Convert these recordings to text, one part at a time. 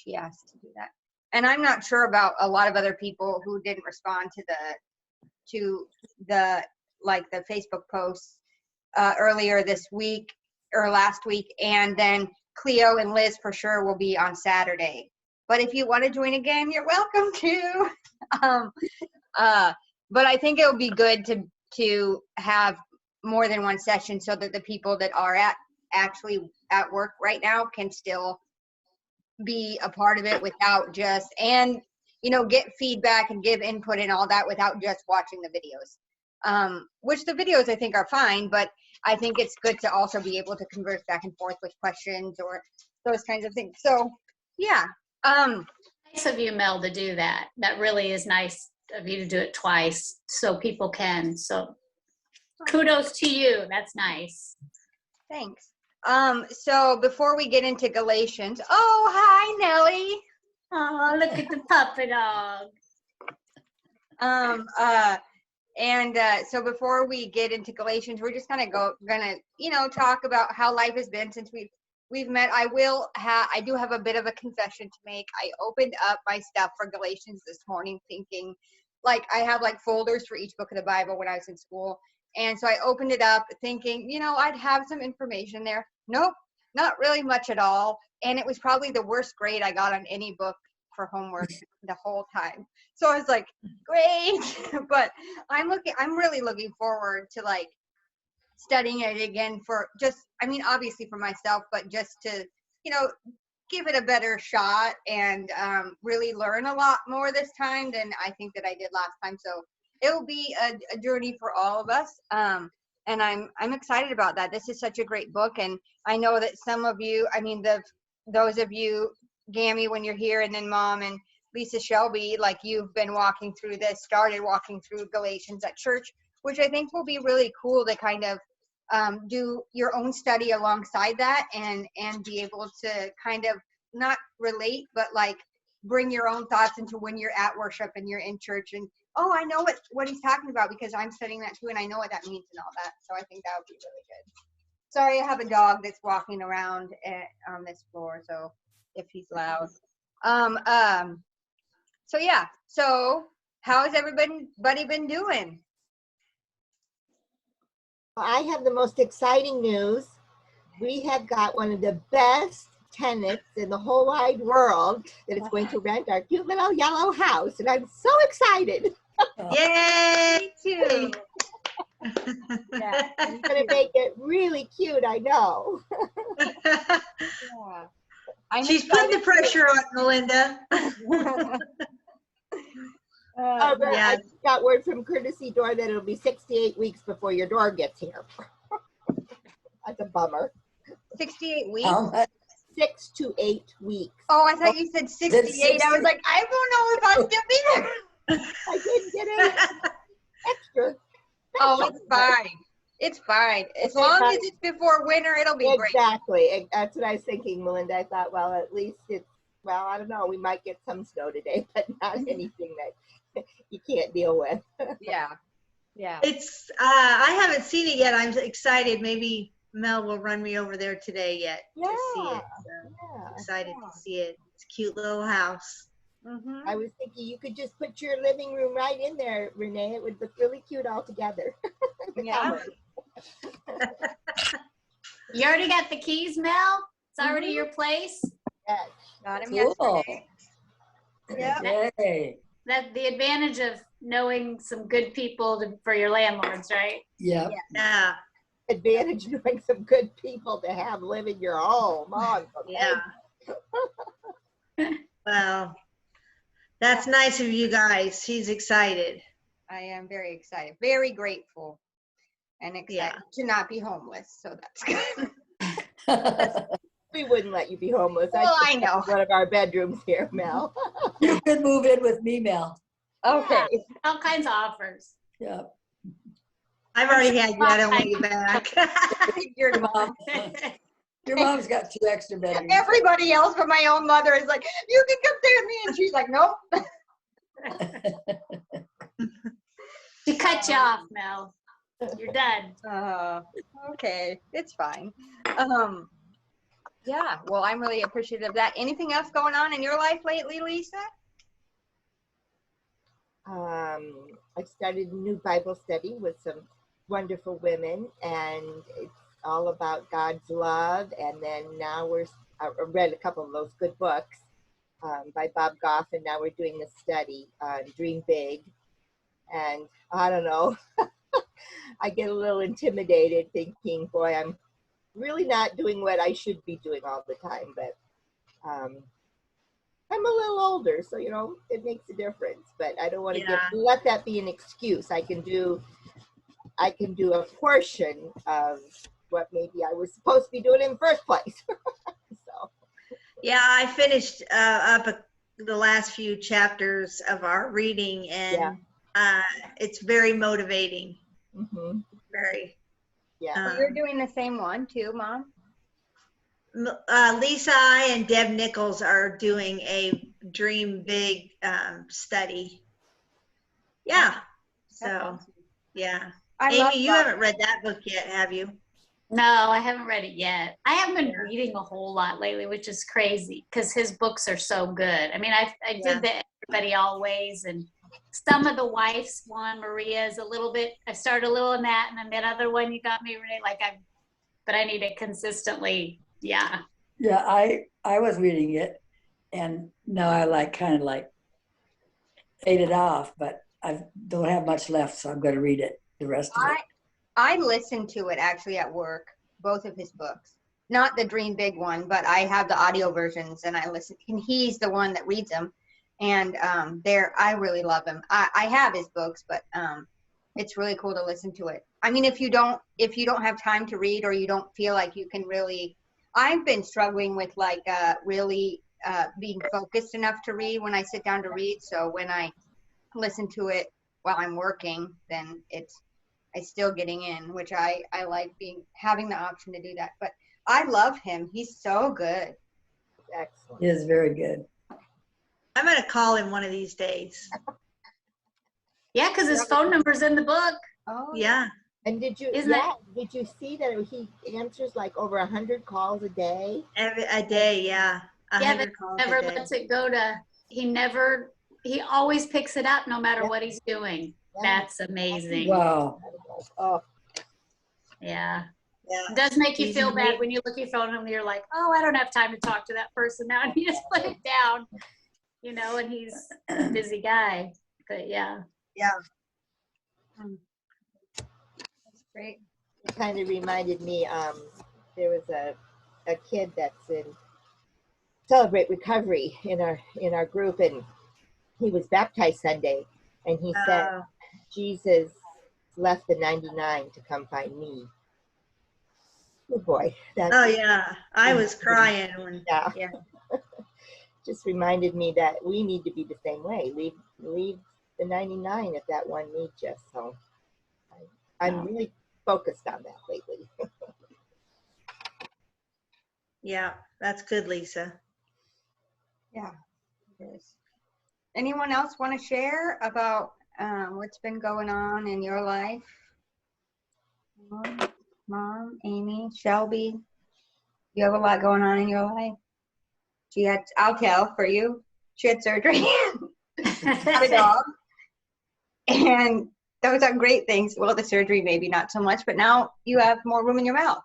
she asked to do that. And I'm not sure about a lot of other people who didn't respond to the Facebook posts earlier this week or last week. And then Cleo and Liz for sure will be on Saturday. But if you want to join a game, you're welcome to. But I think it would be good to have more than one session so that the people that are actually at work right now can still be a part of it without just, and get feedback and give input and all that without just watching the videos. Which the videos I think are fine, but I think it's good to also be able to converse back and forth with questions or those kinds of things. So yeah. Nice of you, Mel, to do that. That really is nice of you to do it twice so people can. So kudos to you. That's nice. Thanks. So before we get into Galatians, oh, hi, Nellie. Oh, look at the puppy dog. So before we get into Galatians, we're just gonna talk about how life has been since we've met. I do have a bit of a confession to make. I opened up my stuff for Galatians this morning thinking, I have folders for each book of the Bible when I was in school. And so I opened it up thinking, I'd have some information there. Nope, not really much at all. And it was probably the worst grade I got on any book for homework the whole time. So I was like, great. But I'm really looking forward to studying it again for obviously for myself, but just to, give it a better shot and really learn a lot more this time than I think that I did last time. So it will be a journey for all of us. And I'm excited about that. This is such a great book. And I know that some of you, those of you, Gammy, when you're here, and then Mom and Lisa Shelby, you've been started walking through Galatians at church, which I think will be really cool to kind of do your own study alongside that and be able to kind of not relate, but bring your own thoughts into when you're at worship and you're in church and, oh, I know what he's talking about because I'm studying that too and I know what that means and all that. So I think that would be really good. Sorry, I have a dog that's walking around on this floor, so if he's loud. So yeah, so how has everybody been doing? I have the most exciting news. We have got one of the best tenants in the whole wide world that is going to rent our cute little yellow house, and I'm so excited. Yay, too. Yeah, I'm going to make it really cute, I know. Yeah. She's putting the pressure on, Melinda. I got word from Courtesy Door that it'll be 68 weeks before your door gets here. That's a bummer. 68 weeks? 6 to 8 weeks. Oh, I thought you said 68. I was like, I don't know if I'll still be there. I didn't get any extra. Oh, it's fine. It's fine. As long as it's before winter, it'll be great. Exactly. That's what I was thinking, Melinda. I thought, well, at least I don't know. We might get some snow today, but not anything that you can't deal with. Yeah. Yeah. It's, I haven't seen it yet. I'm excited. Maybe Mel will run me over there today to see it. So excited to see it. It's a cute little house. Mm-hmm. I was thinking you could just put your living room right in there, Renee. It would look really cute all together. Yeah. You already got the keys, Mel? It's already your place? Yes. Got him Cool. yesterday. Yeah. Yay. That's the advantage of knowing some good people for your landlords, right? Yeah. Yeah. Advantage knowing some good people to have live in your home. Oh, Yeah. Well, that's nice of you guys. She's excited. I am very excited, very grateful, and excited to not be homeless. So that's good. We wouldn't let you be homeless. Well, I know. One of our bedrooms here, Mel. You could move in with me, Mel. Okay. Yeah, all kinds of offers. Yeah. I've already had you. I don't want you back. Your Mom. Your mom's got 2 extra bedrooms. Everybody else but my own mother is like, you can come stay with me. And she's like, nope. She cut you off, Mel. You're done. Okay. It's fine. Yeah, well, I'm really appreciative of that. Anything else going on in your life lately, Lisa? I started a new Bible study with some wonderful women, and it's all about God's love. And then now I read a couple of those good books by Bob Goff, and now we're doing a study on Dream Big. And I don't know, I get a little intimidated thinking, boy, I'm really not doing what I should be doing all the time, but I'm a little older, so it makes a difference. But I don't want to let that be an excuse. I can do a portion of what maybe I was supposed to be doing in the first place. So. Yeah, I finished up the last few chapters of our reading, and it's very motivating. Mm-hmm. Very. Yeah. Well, you're doing the same one too, Mom. Lisa, I and Deb Nichols are doing a Dream Big study. Yeah. So, awesome. yeah. I love Amy, you haven't read that book yet, have you? No, I haven't read it yet. I haven't been reading a whole lot lately, which is crazy because his books are so good. I mean, I did the Everybody Always, and some of the wife's one, Maria, is a little bit, I started a little in that, and then that other one you got me, Renee, but I need it consistently. Yeah. Yeah, I was reading it, and now I kind of ate it off, but I don't have much left, so I'm going to read it, the rest of it. I listened to it actually at work, both of his books. Not the Dream Big one, but I have the audio versions, and I listen. And he's the one that reads them, and I really love him. I have his books, but it's really cool to listen to it. I mean, if you don't have time to read, or you don't feel like you can really, I've been struggling with really being focused enough to read when I sit down to read. So when I listen to it while I'm working, then I'm still getting in, which I like having the option to do that. But I love him. He's so good. Excellent. He is very good. I'm going to call him one of these days. Yeah, because his phone number's in the book. Oh, Yeah. And did you see that he answers over 100 calls a day? A day, yeah. 100 calls Never a day. lets it go to, he always picks it up no matter what he's doing. That's amazing. Wow. Oh. Yeah. Yeah. It does make you He's feel bad amazing. when you look at your phone and you're like, oh, I don't have time to talk to that person now. And you just put it down, and he's a busy guy. But yeah. Yeah. that's great. It kind of reminded me, there was a kid that's in Celebrate Recovery in our group, and he was baptized Sunday, and he said, Jesus left the 99 to come find me. Good boy. Oh yeah, I was crying when. Yeah. Yeah. Just reminded me that we need to be the same way. Leave the 99 if that one needs you. So I'm really focused on that lately. Yeah, that's good, Lisa. Yeah, it is. Anyone else want to share about what's been going on in your life? Mom, Amy, Shelby, you have a lot going on in your life. I'll tell for you, she had surgery, had a dog, and those are great things. Well, the surgery maybe not so much, but now you have more room in your mouth.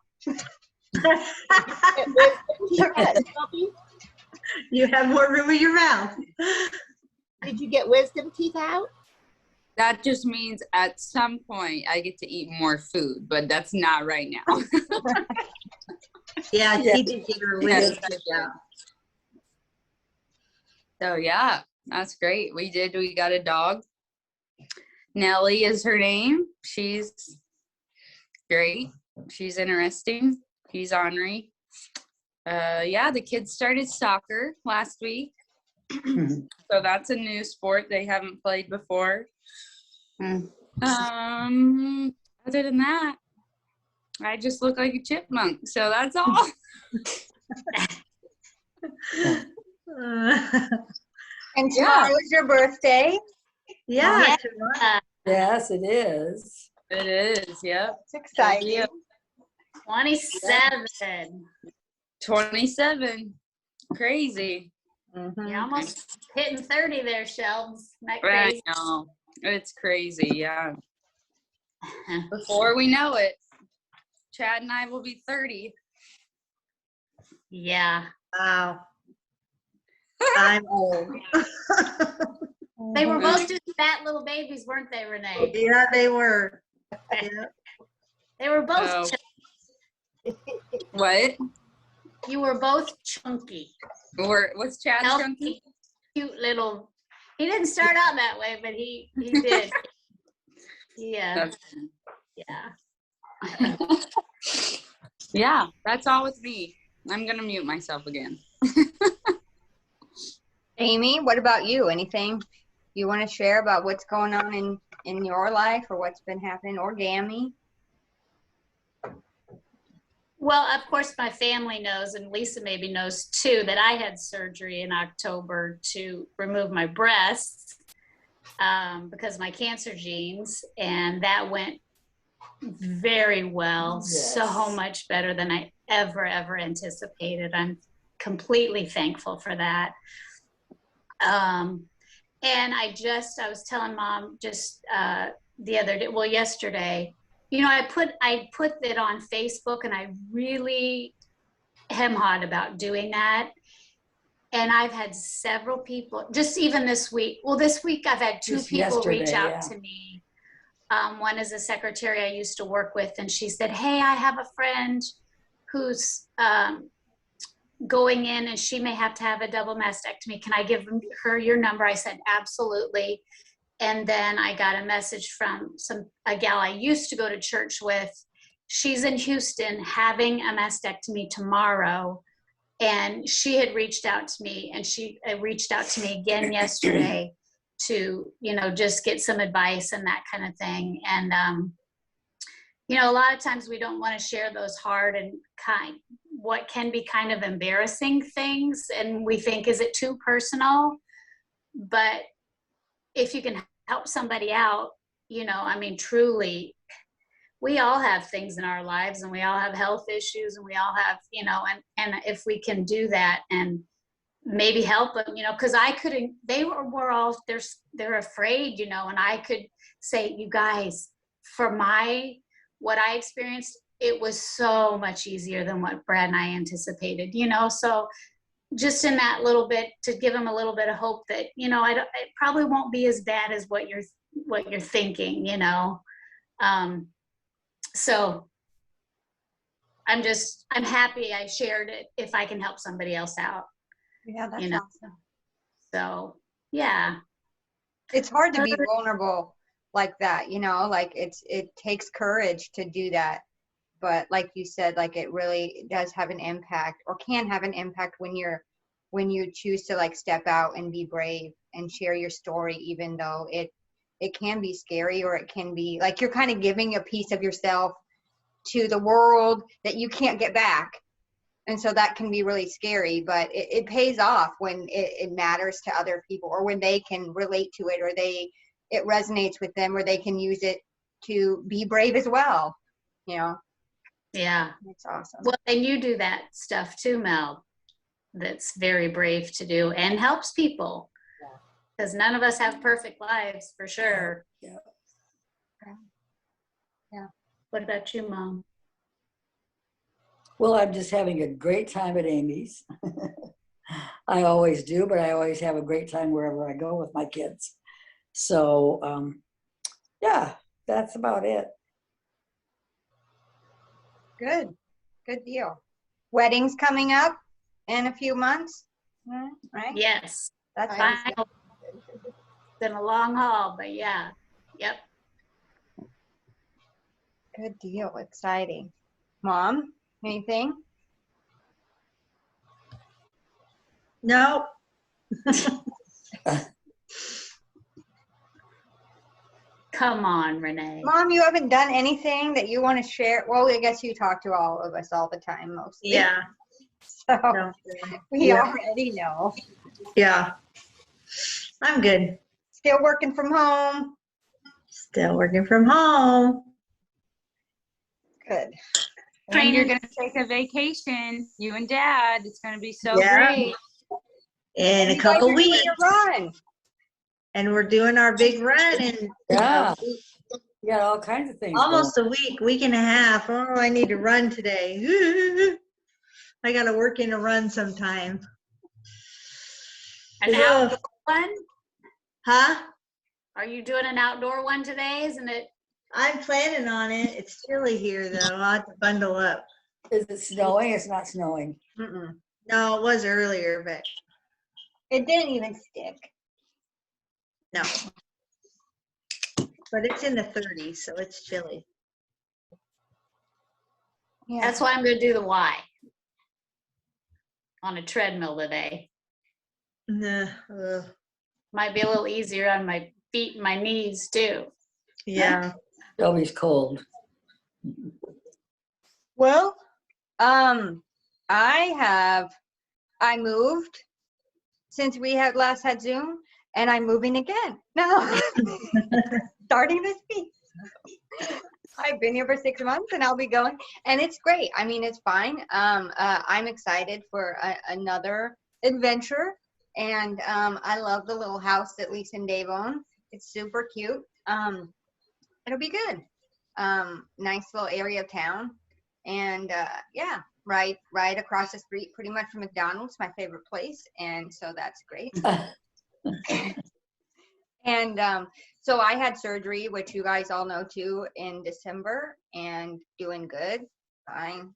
You have more room in your mouth. Did you get wisdom teeth out? That just means at some point I get to eat more food, but that's not right now. Yeah, he did give her wisdom. So yeah, that's great. We got a dog. Nellie is her name. She's great. She's interesting. He's ornery. The kids started soccer last week. So that's a new sport they haven't played before. Other than that, I just look like a chipmunk. So that's all. And tomorrow is your birthday. Yeah. Yes, it is. It is, yep. It's exciting. 27. 27. Crazy. You're almost hitting 30 there, Shelves. Isn't that I crazy? know. It's crazy, yeah. Before we know it, Chad and I will be 30. Yeah. Wow. I'm old. They were both just fat little babies, weren't they, Renee? Yeah, they were. Yeah. They were both What? You were both chunky. What's Chad chunky? Cute little. He didn't start out that way, but he did. Yeah. Yeah. Yeah, that's all with me. I'm gonna mute myself again. Amy, what about you? Anything you want to share about what's going on in your life or what's been happening, or Gammy? Well, of course, my family knows, and Lisa maybe knows too, that I had surgery in October to remove my breasts because of my cancer genes, and that went very well. Yes. So much better than I ever anticipated. I'm completely thankful for that. And I was telling Mom just the other day, well, yesterday, you know, I put it on Facebook, and I really hem-hawed about doing that. And I've had several people, just even this week. Well, this week I've had two people reach out to me. One is a secretary I used to work with, and she said, "Hey, I have a friend who's going in, and she may have to have a double mastectomy. Can I give her your number?" I said, "Absolutely." And then I got a message from a gal I used to go to church with. She's in Houston having a mastectomy tomorrow. And she had reached out to me, and she reached out to me again yesterday to, you know, just get some advice and that kind of thing. And, you know, a lot of times we don't want to share those hard and what can be kind of embarrassing things. And we think, is it too personal? But if you can help somebody out, you know, I mean, truly, we all have things in our lives, and we all have health issues, and we all have, you know, and if we can do that and maybe help them, you know, because I couldn't, were all, they're afraid, you know, and I could say, you guys, for what I experienced, it was so much easier than what Brad and I anticipated, you know, so just in that little bit, to give them a little bit of hope that, you know, it probably won't be as bad as what you're thinking, you know. So I'm happy I shared it if I can help somebody else out. Yeah, that's awesome. So yeah. It's hard to be vulnerable like that, you know, like it takes courage to do that. But like you said, like it really does have an impact, or can have an impact when you choose to like step out and be brave and share your story, even though it can be scary, or it can be like you're kind of giving a piece of yourself to the world that you can't get back. And so that can be really scary, but it pays off when it matters to other people, or when they can relate to it, or it resonates with them, or they can use it to be brave as well, you know. Yeah. It's awesome. Well, and you do that stuff too, Mel. That's very brave to do and helps people. Because none of us have perfect lives, for sure. Yeah. What about you, Mom? Well, I'm just having a great time at Amy's. I always do, but I always have a great time wherever I go with my kids. So, yeah, that's about it. Good deal. Wedding's coming up in a few months, right? Yes. That's fine. awesome. It's been a long haul, but yeah. Yep. Good deal. Exciting. Mom, anything? No. Come on, Renee. Mom, you haven't done anything that you want to share? Well, I guess you talk to all of us all the time, mostly. Yeah. So No. we already know. Yeah. I'm good. Still working from home. Still working from home. Good. And you're gonna take a vacation, you and Dad. It's gonna be so Yeah. great. In a You guys couple are doing weeks. your run. And we're doing our big run in Yeah. You got all kinds of things. almost a week and a half. Oh, I need to run today. I got to work in a run sometime. An outdoor one? Huh? Are you doing an outdoor one today? Isn't it? I'm planning on it. It's chilly here, though. I'll have to bundle up. Is it snowing? It's not snowing. Mm-mm. No, it was earlier, but It didn't even stick. no. But it's in the 30s, so it's chilly. Yeah. That's why I'm going to do the Y on a treadmill today. Nah. Might be a little easier on my feet and my knees too. Yeah. Shelby's cold. Well, I moved since we had last had Zoom, and I'm moving again. No, starting this week. I've been here for 6 months, and I'll be going, and it's great. I mean, it's fine. I'm excited for another adventure, and I love the little house that Lisa and Dave own. It's super cute. It'll be good. Nice little area of town, and yeah, right across the street, pretty much from McDonald's, my favorite place, and so that's great. And so I had surgery, which you guys all know too, in December, and doing good, fine,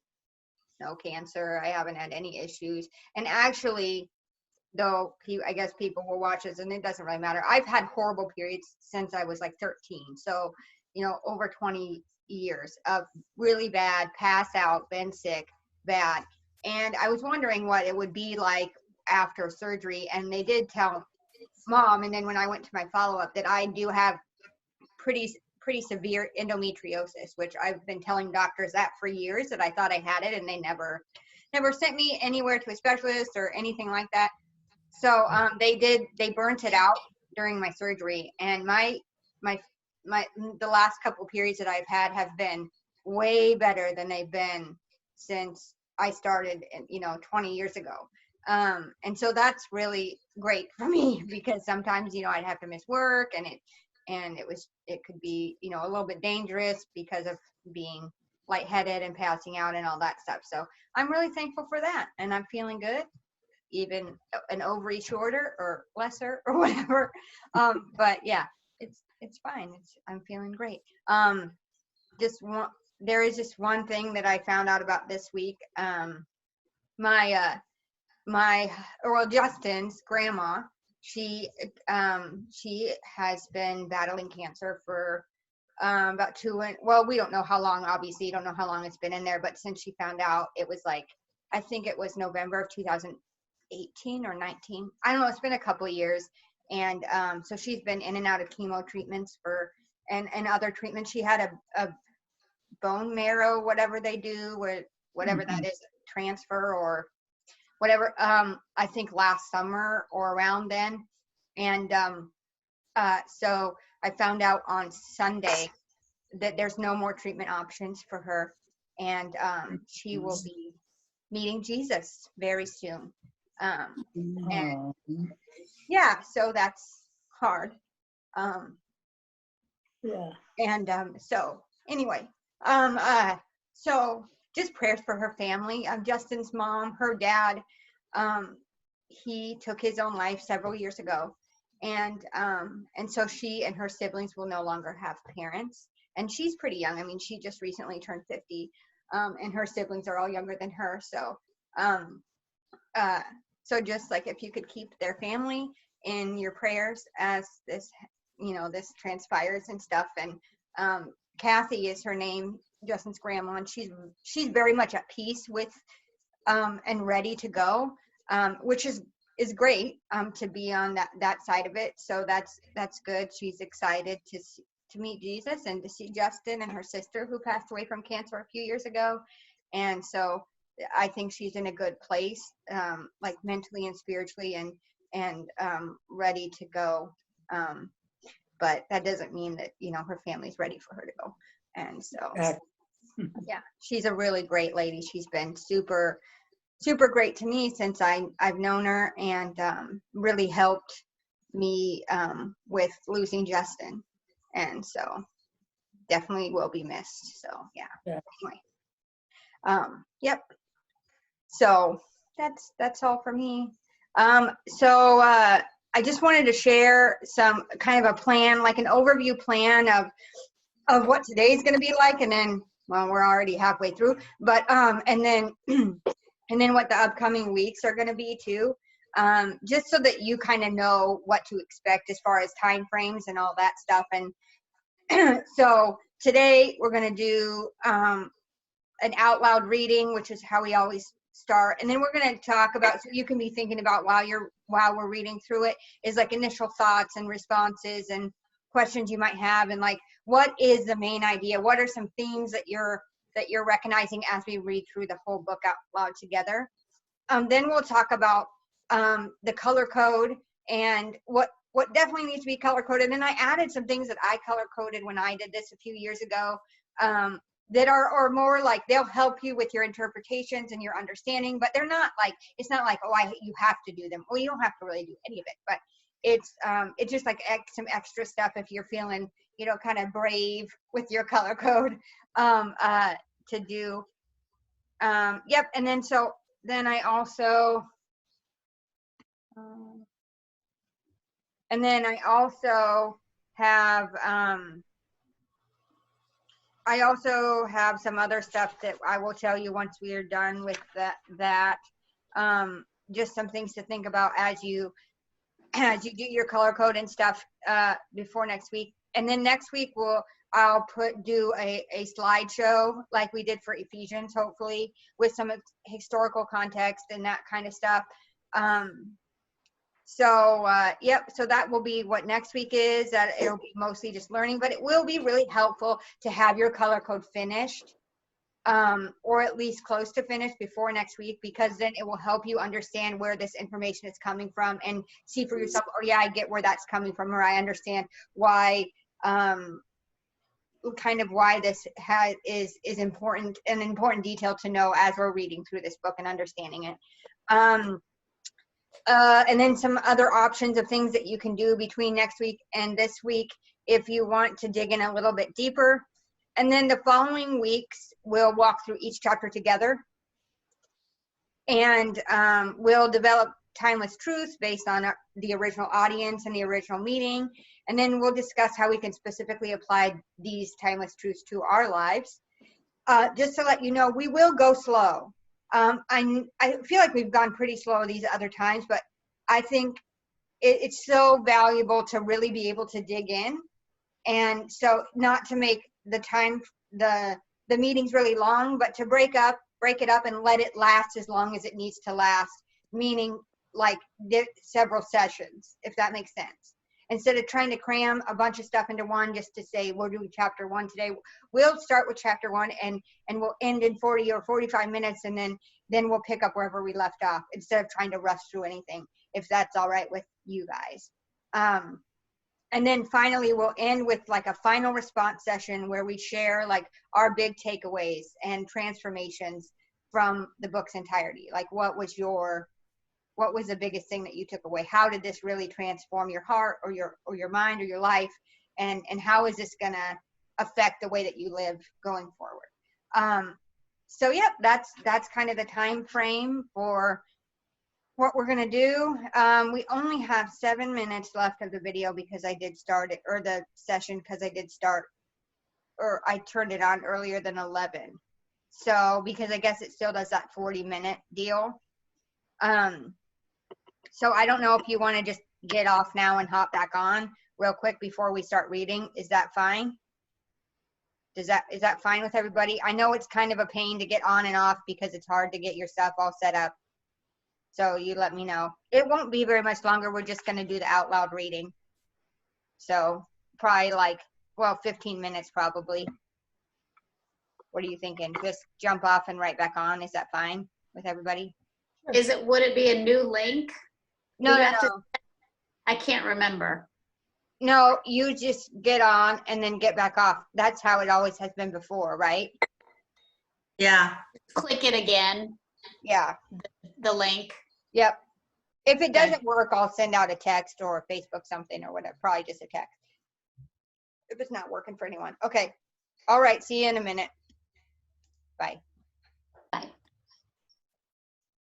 no cancer. I haven't had any issues, and actually, though I guess people will watch this, and it doesn't really matter. I've had horrible periods since I was like 13, so over 20 years of really bad, pass out, been sick, bad, and I was wondering what it would be like after surgery, and they did tell Mom, and then when I went to my follow-up, that I do have pretty severe endometriosis, which I've been telling doctors that for years, that I thought I had it, and they never sent me anywhere to a specialist or anything like that. So they burnt it out during my surgery, and the last couple periods that I've had have been way better than they've been since I started 20 years ago. And so that's really great for me, because sometimes I'd have to miss work, and it could be a little bit dangerous because of being lightheaded and passing out and all that stuff. So I'm really thankful for that, and I'm feeling good, even an ovary shorter or lesser or whatever. But yeah, it's fine. I'm feeling great. There is just one thing that I found out about this week. Justin's grandma, she has been battling cancer for about we don't know how long. Obviously, you don't know how long it's been in there, but since she found out, it was I think it was November of 2018 or 19. I don't know. It's been a couple of years, and so she's been in and out of chemo treatments and other treatments. She had a bone marrow, whatever they do, whatever that is, transfer or whatever, I think last summer or around then. And so I found out on Sunday that there's no more treatment options for her, and she will be meeting Jesus very soon. And yeah, so that's hard. Yeah. And so anyway, so just prayers for her family. Justin's mom, her dad, he took his own life several years ago, and so she and her siblings will no longer have parents. And she's pretty young. I mean, she just recently turned 50, and her siblings are all younger than her. So, so just if you could keep their family in your prayers as this transpires and stuff. And Kathy is her name, Justin's grandma, and she's very much at peace with and ready to go, which is great, to be on that side of it. So that's good. She's excited to meet Jesus and to see Justin and her sister, who passed away from cancer a few years ago. And so I think she's in a good place, mentally and spiritually, and ready to go. But that doesn't mean that her family's ready for her to go. And so Yeah, she's a really great lady. She's been super, super great to me since I've known her, and really helped me with losing Justin. And so definitely will be missed. So yeah. Yeah. Yep. So that's all for me. So I just wanted to share some kind of a plan, like an overview plan of what today's going to be like, and then, well, we're already halfway through, but and then and then what the upcoming weeks are going to be too, just so that you kind of know what to expect as far as time frames and all that stuff. And so today we're going to do an out loud reading, which is how we always start, and then we're going to talk about, so you can be thinking about while we're reading through it, is like initial thoughts and responses and questions you might have, and like, what is the main idea, what are some themes that you're recognizing as we read through the whole book out loud together. Then we'll talk about the color code and what definitely needs to be color coded, and I added some things that I color coded when I did this a few years ago, that are more like, they'll help you with your interpretations and your understanding, but they're not like, it's not like, oh, you have to do them. Well, you don't have to really do any of it, but it's just like some extra stuff if you're feeling, you know, kind of brave with your color code to do. Yep. And then then I also have some other stuff that I will tell you once we are done with that. Just some things to think about as you do your color code and stuff before next week. And then next week I'll do a slideshow like we did for Ephesians, hopefully, with some historical context and that kind of stuff. Yep, so that will be what next week is. That it'll be mostly just learning, but it will be really helpful to have your color code finished, or at least close to finished before next week, because then it will help you understand where this information is coming from and see for yourself, oh yeah, I get where that's coming from, or I understand why, kind of why this is important, an important detail to know as we're reading through this book and understanding it. And then some other options of things that you can do between next week and this week if you want to dig in a little bit deeper. And then the following weeks, we'll walk through each chapter together, and we'll develop timeless truths based on the original audience and the original meaning. And then we'll discuss how we can specifically apply these timeless truths to our lives. Just to let you know, we will go slow. I feel like we've gone pretty slow these other times, but I think it's so valuable to really be able to dig in. And so not to make the meetings really long, but to break it up and let it last as long as it needs to last, meaning like several sessions, if that makes sense. Instead of trying to cram a bunch of stuff into one just to say we're doing chapter 1 today, we'll start with chapter 1 and we'll end in 40 or 45 minutes, and then we'll pick up wherever we left off, instead of trying to rush through anything, if that's all right with you guys. And then finally, we'll end with like a final response session where we share like our big takeaways and transformations from the book's entirety. Like, what was the biggest thing that you took away? How did this really transform your heart or your mind or your life? And how is this gonna affect the way that you live going forward? So yep, that's kind of the time frame for what we're gonna do. We only have 7 minutes left of the video because I did start it, or the session, because I turned it on earlier than 11. So because I guess it still does that 40-minute deal. So I don't know if you want to just get off now and hop back on real quick before we start reading. Is that fine? Is that fine with everybody? I know it's kind of a pain to get on and off because it's hard to get your stuff all set up. So you let me know. It won't be very much longer. We're just going to do the out loud reading. So probably 15 minutes probably. What are you thinking? Just jump off and right back on. Is that fine with everybody? Would it be a new link? No. I can't remember. No, you just get on and then get back off. That's how it always has been before, right? Yeah. Click it again, Yeah. the link. Yep. If it Okay. doesn't work, I'll send out a text or a Facebook something or whatever. Probably just a text. If it's not working for anyone. Okay. All right. See you in a minute. Bye.